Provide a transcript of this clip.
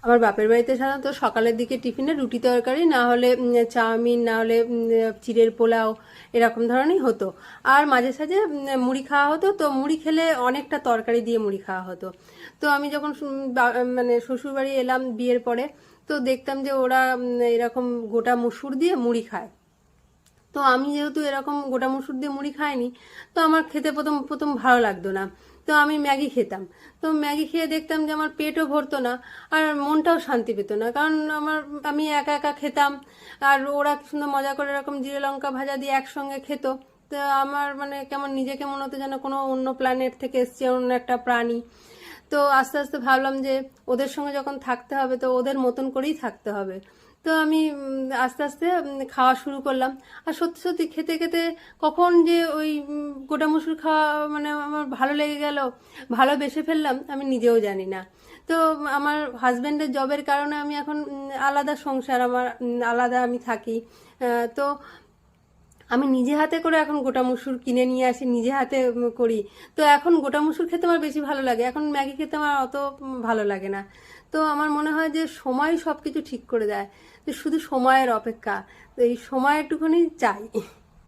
আমার বাপের বাড়িতে সাধারণত সকালের দিকে টিফিনে রুটি তরকারি, না হলে চাউমিন, না হলে চিড়ের পোলাও, এরকম ধরনেরই হতো। আর মাঝে সাঝে মুড়ি খাওয়া হতো। তো মুড়ি খেলে অনেকটা তরকারি দিয়ে মুড়ি খাওয়া হতো। তো আমি যখন মানে শ্বশুরবাড়ি এলাম বিয়ের পরে, তো দেখতাম যে ওরা এরকম গোটা মুসুর দিয়ে মুড়ি খায়। তো আমি যেহেতু এরকম গোটা মুসুর দিয়ে মুড়ি খাইনি, তো আমার খেতে প্রথম প্রথম ভালো লাগতো না। তো আমি ম্যাগি খেতাম। তো ম্যাগি খেয়ে দেখতাম যে আমার পেটও ভরতো না, আর মনটাও শান্তি পেত না। কারণ আমি একা একা খেতাম, আর ওরা কি সুন্দর মজা করে এরকম জিরে লঙ্কা ভাজা দিয়ে একসঙ্গে খেত। তো আমার মানে কেমন নিজেকে মনে হতো যেন কোনো অন্য প্ল্যানেট থেকে এসছে, অন্য একটা প্রাণী। তো আস্তে আস্তে ভাবলাম যে ওদের সঙ্গে যখন থাকতে হবে তো ওদের মতন করেই থাকতে হবে। তো আমি আস্তে আস্তে খাওয়া শুরু করলাম। আর সত্যি সত্যি খেতে খেতে কখন যে ওই গোটা মুসুর খাওয়া মানে আমার ভালো লেগে গেল, ভালোবেসে ফেললাম, আমি নিজেও জানি না। তো আমার হাজব্যান্ডের জবের কারণে আমি এখন আলাদা সংসার, আমার আলাদা আমি থাকি। তো আমি নিজে হাতে করে এখন গোটা মুসুর কিনে নিয়ে আসি, নিজে হাতে করি। তো এখন গোটা মুসুর খেতে আমার বেশি ভালো লাগে, এখন ম্যাগি খেতে আমার অত ভালো লাগে না। তো আমার মনে হয় যে সময় সব কিছু ঠিক করে দেয়, যে শুধু সময়ের অপেক্ষা। তো এই সময় একটুখানি চাই।